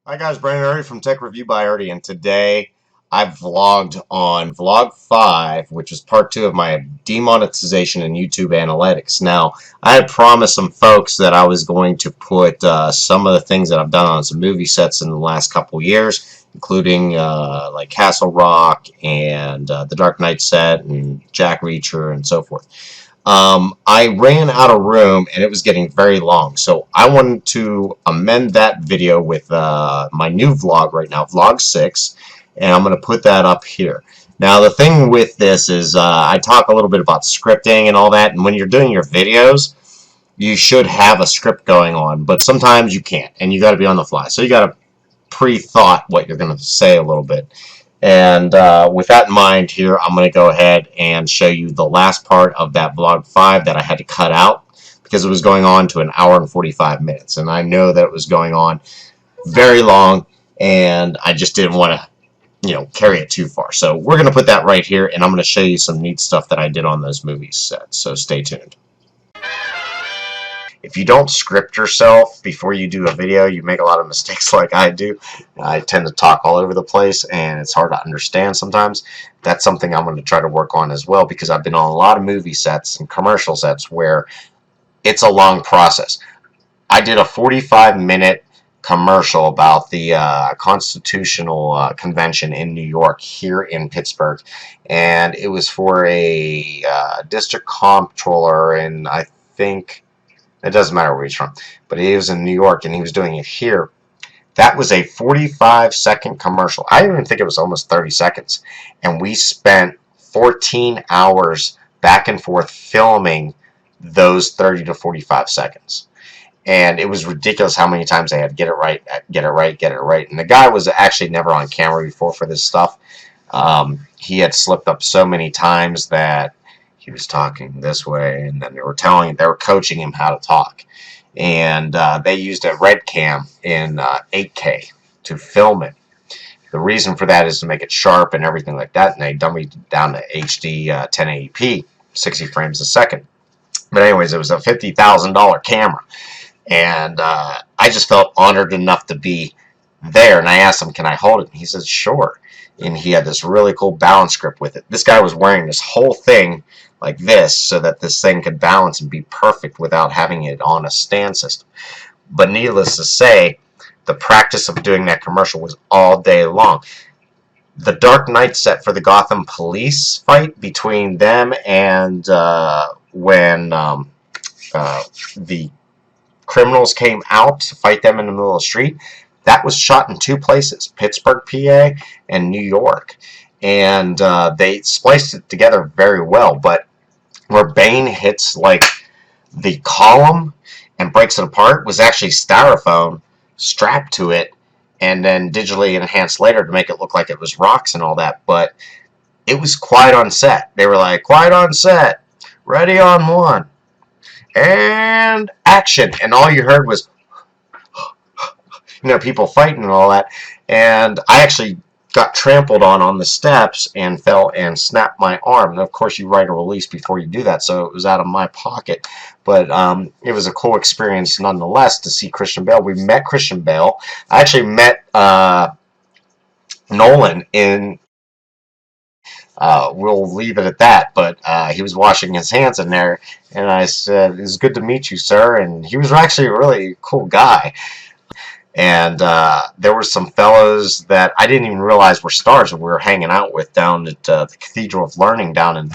Hi guys, Brandon Erdy from Tech Review by Erdy, and today I vlogged on Vlog 5, which is part 2 of my demonetization and YouTube analytics. Now, I had promised some folks that I was going to put some of the things that I've done on some movie sets in the last couple years, including like Castle Rock and the Dark Knight set and Jack Reacher and so forth. I ran out of room and it was getting very long, so I wanted to amend that video with my new vlog right now, vlog 6, and I'm going to put that up here. Now the thing with this is I talk a little bit about scripting and all that, and when you're doing your videos you should have a script going on, but sometimes you can't and you got to be on the fly, so you got to pre-thought what you're going to say a little bit. And with that in mind here, I'm going to go ahead and show you the last part of that vlog 5 that I had to cut out because it was going on to an hour and 45 minutes. And I know that it was going on very long, and I just didn't want to, carry it too far. So we're going to put that right here, and I'm going to show you some neat stuff that I did on those movie sets. So stay tuned. If you don't script yourself before you do a video, you make a lot of mistakes like I do. I tend to talk all over the place, and it's hard to understand sometimes. That's something I'm going to try to work on as well, because I've been on a lot of movie sets and commercial sets where it's a long process. I did a 45-minute commercial about the Constitutional Convention in New York here in Pittsburgh, and it was for a district comptroller, and I think it doesn't matter where he's from, but he was in New York and he was doing it here. That was a 45-second commercial. I didn't even think it was almost 30 seconds. And we spent 14 hours back and forth filming those 30 to 45 seconds. And it was ridiculous how many times they had to get it right, get it right, get it right. And the guy was actually never on camera before for this stuff. He had slipped up so many times that he was talking this way, and then they were coaching him how to talk, and they used a red cam in 8K to film it. The reason for that is to make it sharp and everything like that, and they dummied it down to HD 1080p, 60 frames a second. But anyways, it was a $50,000 camera, and I just felt honored enough to be there, and I asked him, can I hold it? And he said, sure. And he had this really cool balance grip with it. This guy was wearing this whole thing like this so that this thing could balance and be perfect without having it on a stand system. But needless to say, the practice of doing that commercial was all day long. The Dark Knight set for the Gotham police fight between them and when the criminals came out to fight them in the middle of the street, that was shot in 2 places, Pittsburgh, PA, and New York. And they spliced it together very well, but where Bane hits like the column and breaks it apart was actually styrofoam strapped to it and then digitally enhanced later to make it look like it was rocks and all that. But it was quiet on set. They were like, quiet on set, ready on 1, and action. And all you heard was people fighting and all that. And I actually got trampled on the steps and fell and snapped my arm. And of course, you write a release before you do that, so it was out of my pocket. But it was a cool experience nonetheless to see Christian Bale. We met Christian Bale. I actually met Nolan in. We'll leave it at that, but he was washing his hands in there, and I said, "It's good to meet you, sir." And he was actually a really cool guy. And there were some fellows that I didn't even realize were stars that we were hanging out with down at the Cathedral of Learning down in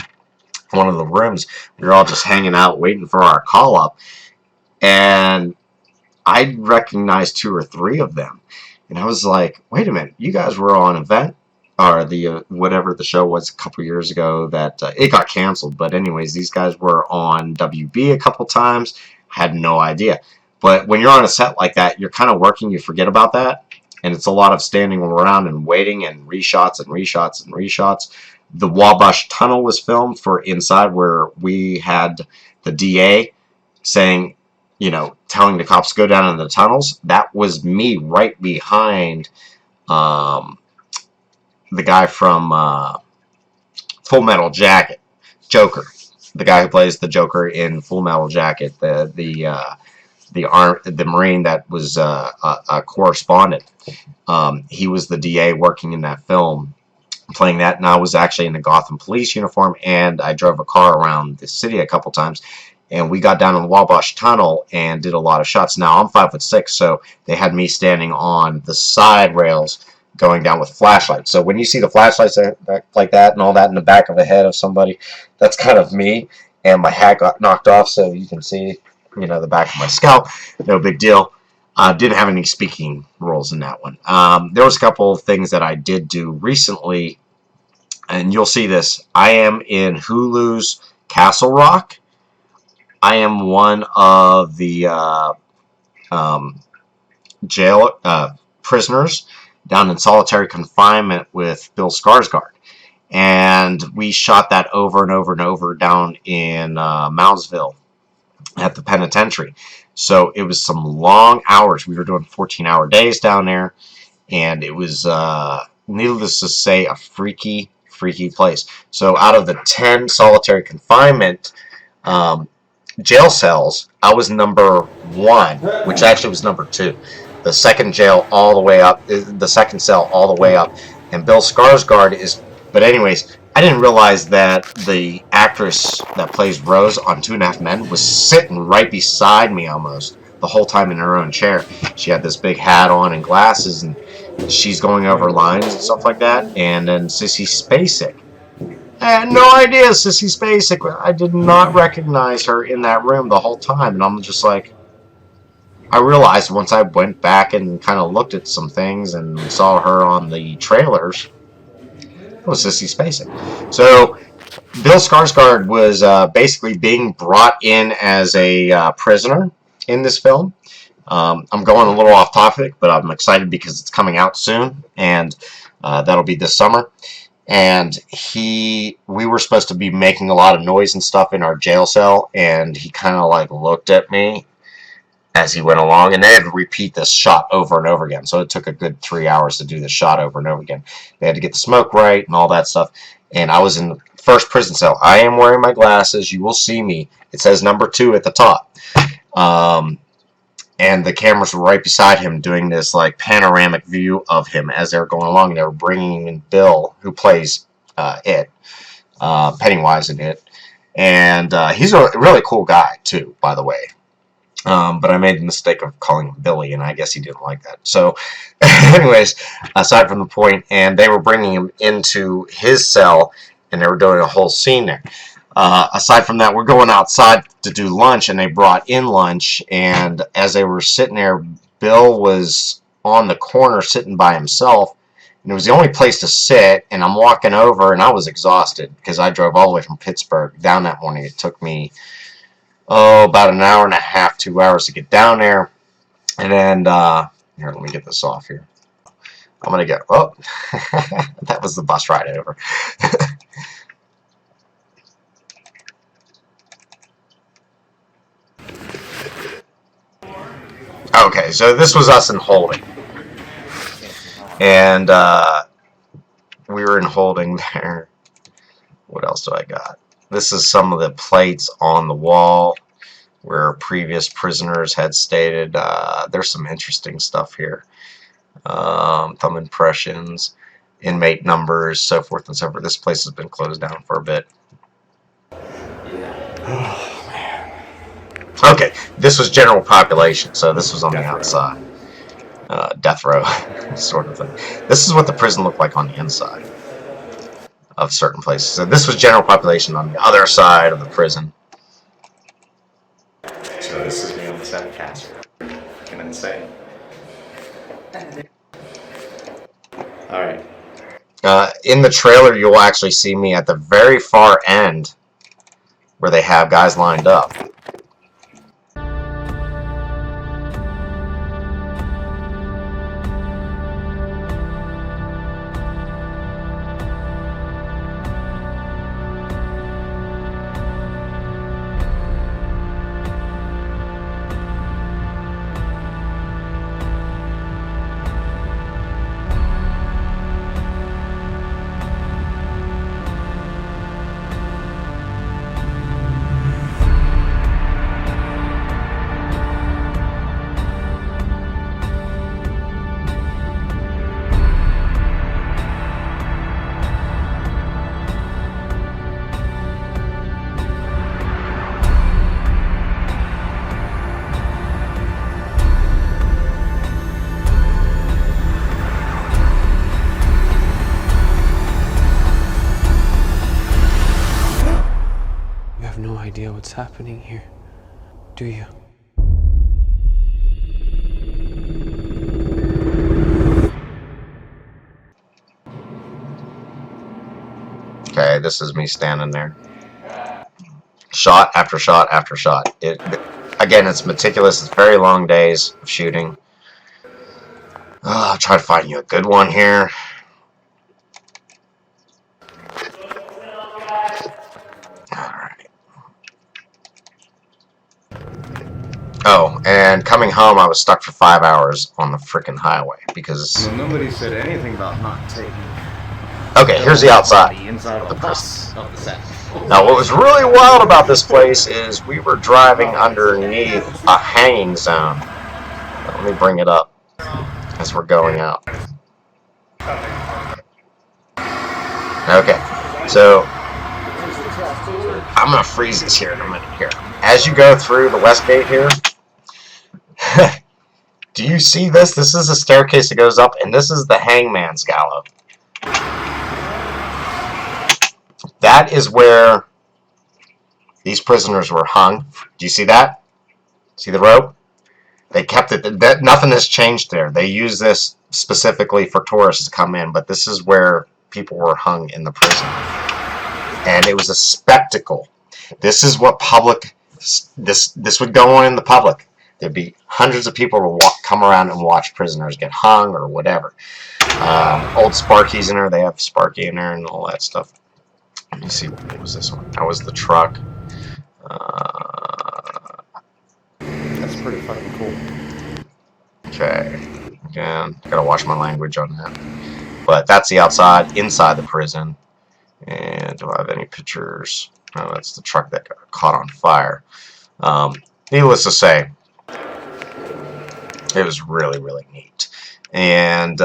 one of the rooms. We were all just hanging out waiting for our call up, and I recognized 2 or 3 of them, and I was like, wait a minute, you guys were on Event, or the whatever the show was a couple years ago that it got canceled. But anyways, these guys were on WB a couple times. Had no idea. But when you're on a set like that, you're kind of working, you forget about that. And it's a lot of standing around and waiting and reshots and reshots and reshots. The Wabash Tunnel was filmed for inside, where we had the DA saying, telling the cops to go down in the tunnels. That was me right behind the guy from Full Metal Jacket, Joker. The guy who plays the Joker in Full Metal Jacket. The the Marine that was a correspondent. He was the DA working in that film, playing that, and I was actually in a Gotham police uniform, and I drove a car around the city a couple times, and we got down in the Wabash Tunnel and did a lot of shots. Now, I'm 5'6", so they had me standing on the side rails going down with flashlights. So when you see the flashlights like that and all that in the back of the head of somebody, that's kind of me, and my hat got knocked off, so you can see, you know, the back of my scalp. No big deal. Didn't have any speaking roles in that one. There was a couple of things that I did do recently, and you'll see this. I am in Hulu's Castle Rock. I am one of the jail prisoners down in solitary confinement with Bill Skarsgård. And we shot that over and over and over down in Moundsville at the penitentiary. So it was some long hours. We were doing 14-hour days down there, and it was, needless to say, a freaky place. So out of the 10 solitary confinement jail cells, I was number 1, which actually was number 2. The second jail all the way up, the second cell all the way up, and Bill Skarsgård is. But anyways, I didn't realize that the actress that plays Rose on 2.5 Men was sitting right beside me almost the whole time in her own chair. She had this big hat on and glasses, and she's going over lines and stuff like that. And then Sissy Spacek. I had no idea Sissy Spacek. I did not recognize her in that room the whole time, and I'm just like, I realized once I went back and kind of looked at some things and saw her on the trailers, it was Sissy Spacek. So Bill Skarsgård was basically being brought in as a prisoner in this film. I'm going a little off topic, but I'm excited because it's coming out soon, and that'll be this summer. And we were supposed to be making a lot of noise and stuff in our jail cell, and he kind of like looked at me as he went along, and they had to repeat this shot over and over again. So it took a good 3 hours to do the shot over and over again. They had to get the smoke right and all that stuff. And I was in the first prison cell. I am wearing my glasses. You will see me. It says number 2 at the top. And the cameras were right beside him doing this like panoramic view of him as they were going along. They were bringing in Bill, who plays Pennywise in it. And he's a really cool guy, too, by the way. But I made the mistake of calling him Billy, and I guess he didn't like that. So, anyways, aside from the point, and they were bringing him into his cell, and they were doing a whole scene there. Aside from that, we're going outside to do lunch, and they brought in lunch, and as they were sitting there, Bill was on the corner sitting by himself, and it was the only place to sit, and I'm walking over, and I was exhausted, because I drove all the way from Pittsburgh down that morning. It took me about an hour and a half, 2 hours to get down there. And then, here, let me get this off here. I'm going to get, oh, that was the bus ride over. Okay, so this was us in holding. And we were in holding there. What else do I got? This is some of the plates on the wall where previous prisoners had stated. There's some interesting stuff here. Thumb impressions, inmate numbers, so forth and so forth. This place has been closed down for a bit. Oh, man. Okay, this was general population, so this was on the outside. Death row sort of thing. This is what the prison looked like on the inside of certain places. So this was general population on the other side of the prison. So this is me on the side of Castle. Can I say? Alright. In the trailer, you'll actually see me at the very far end where they have guys lined up. idea what's happening here, do you? Okay, this is me standing there. Shot after shot after shot. Again, it's meticulous. It's very long days of shooting. I'll try to find you a good one here. Alright. Oh, and coming home, I was stuck for 5 hours on the frickin' highway because... Well, nobody said anything about not taking. Okay, here's the outside. The inside of the bus of the set. Now, what was really wild about this place is we were driving underneath a hanging zone. Let me bring it up as we're going out. Okay, so I'm going to freeze this here in a minute here. As you go through the west gate here, do you see this? This is a staircase that goes up, and this is the hangman's gallows. That is where these prisoners were hung. Do you see that? See the rope? They kept it. Nothing has changed there. They use this specifically for tourists to come in, but this is where people were hung in the prison. And it was a spectacle. This is what public... This would go on in the public. There'd be hundreds of people who would come around and watch prisoners get hung or whatever. Old Sparky's in there. They have Sparky in there and all that stuff. Let me see, what was this one? That was the truck. That's pretty fucking cool. Okay. Again, gotta watch my language on that. But that's the outside, inside the prison. And do I have any pictures? No, that's the truck that got caught on fire. Needless to say, it was really, really neat. And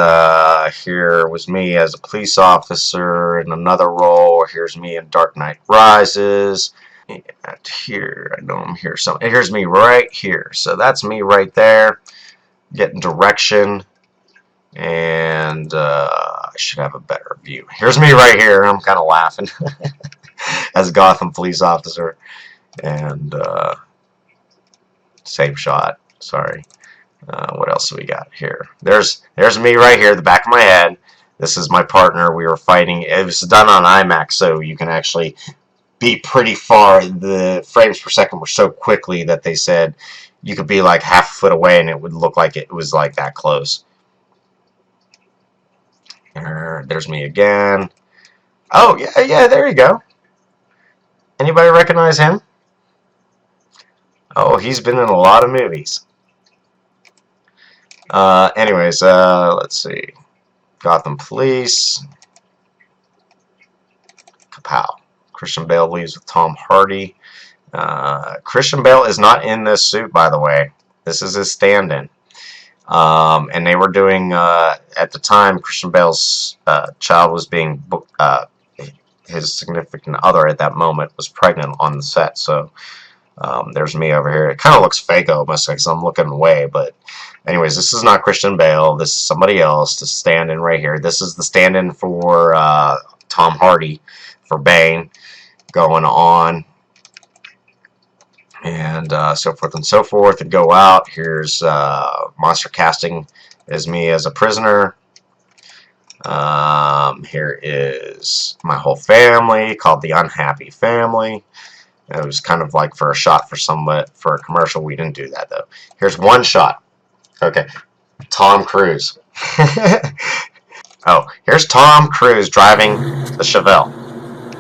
here was me as a police officer in another role. Here's me in Dark Knight Rises. And here, I know I'm here. So here's me right here. So that's me right there, getting direction. And I should have a better view. Here's me right here. I'm kind of laughing as a Gotham police officer. And same shot. Sorry. What else do we got here? There's me right here, the back of my head. This is my partner. We were fighting. It was done on IMAX, so you can actually be pretty far. The frames per second were so quickly that they said you could be like half a foot away and it would look like it was like that close. There's me again. Oh, yeah, there you go. Anybody recognize him? Oh, he's been in a lot of movies. Anyways, let's see. Gotham Police. Kapow. Christian Bale leaves with Tom Hardy. Christian Bale is not in this suit, by the way. This is his stand-in. And they were doing, at the time, Christian Bale's child was being, his significant other at that moment was pregnant on the set. So there's me over here. It kind of looks fake almost because I'm looking away, but anyways, this is not Christian Bale. This is somebody else to stand in right here. This is the stand-in for Tom Hardy for Bane going on. And so forth and so forth. And go out. Here's monster casting as me as a prisoner. Here is my whole family called The Unhappy Family. It was kind of like for a shot for a commercial. We didn't do that though. Here's one shot. Okay, Tom Cruise. Oh, here's Tom Cruise driving the Chevelle.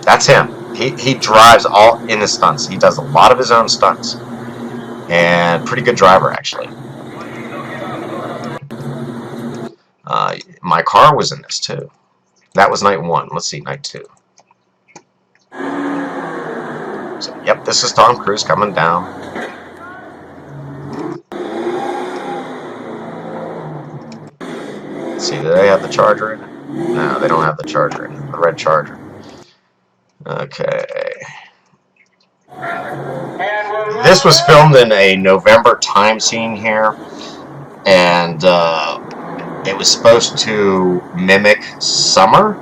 That's him. He drives all in his stunts. He does a lot of his own stunts. And pretty good driver, actually. My car was in this, too. That was night 1. Let's see, night 2. So, yep, this is Tom Cruise coming down. Let's see, do they have the Charger in it? No, they don't have the Charger in it. The red Charger. Okay. This was filmed in a November time scene here, and it was supposed to mimic summer,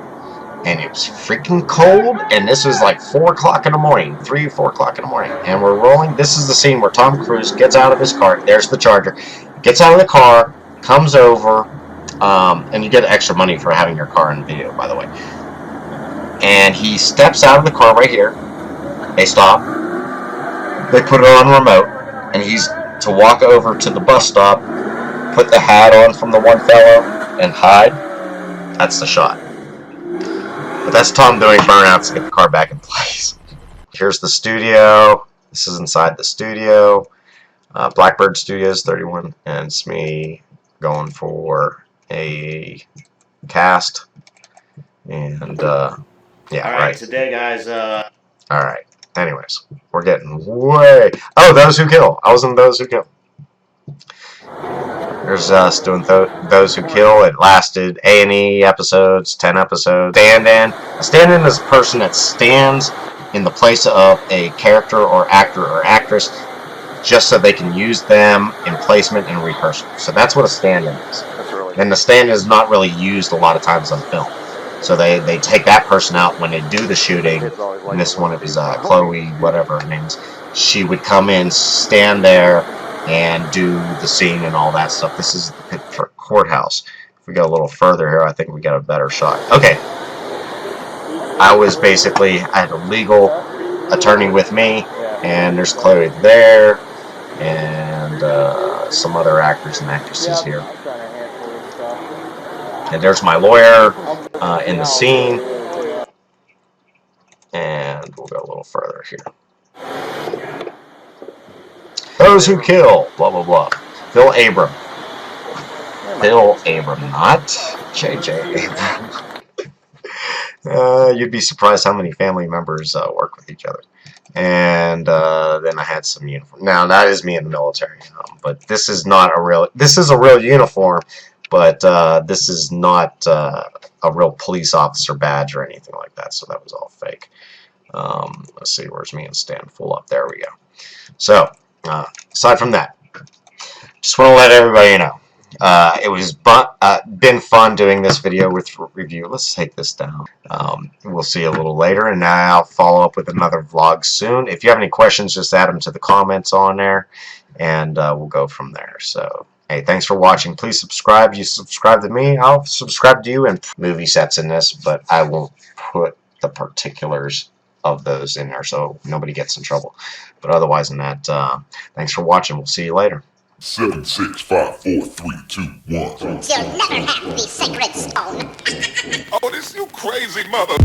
and it was freaking cold, and this was like 4 o'clock in the morning, 4 o'clock in the morning, and we're rolling. This is the scene where Tom Cruise gets out of his car. There's the Charger. Gets out of the car, comes over, and you get extra money for having your car in video, by the way. And he steps out of the car right here. They stop. They put it on remote, and he's to walk over to the bus stop, put the hat on from the one fellow, and hide. That's the shot. But that's Tom doing burnouts to get the car back in place. Here's the studio. This is inside the studio. Blackbird Studios 31, and it's me going for a cast. And yeah, all right. Today, guys. All right. Anyways, we're getting way. Oh, Those Who Kill. I was in Those Who Kill. There's us doing Those Who Kill. It lasted A&E episodes, 10 episodes. Stand-in. A stand-in is a person that stands in the place of a character or actor or actress just so they can use them in placement and rehearsal. So that's what a stand-in is. And the stand-in is not really used a lot of times on film. So they take that person out when they do the shooting. And this one is Chloe, whatever her name is. She would come in, stand there, and do the scene and all that stuff. This is the Pittsburgh Courthouse. If we go a little further here, I think we got a better shot. Okay. I had a legal attorney with me, and there's Chloe there, and some other actors and actresses here. And there's my lawyer in the scene. And we'll go a little further here. Those Who Kill, blah, blah, blah. Phil Abram. Phil Abram, not J.J. Abram. You'd be surprised how many family members work with each other. And then I had some uniform. Now, that is me in the military. But this is not a real... This is a real uniform. But this is not a real police officer badge or anything like that, so that was all fake. Let's see, where's me and Stan? Full up. There we go. So, aside from that, just want to let everybody know, it was been fun doing this video with review. Let's take this down. We'll see you a little later, and I'll follow up with another vlog soon. If you have any questions, just add them to the comments on there, and we'll go from there. So, hey, thanks for watching. Please subscribe. You subscribe to me, I'll subscribe to you. And movie sets in this, but I won't put the particulars of those in there so nobody gets in trouble. But otherwise than that, thanks for watching. We'll see you later. 7, 6, 5, 4, 3, 2, 1. You'll never have the sacred stone. Oh, this you crazy mother.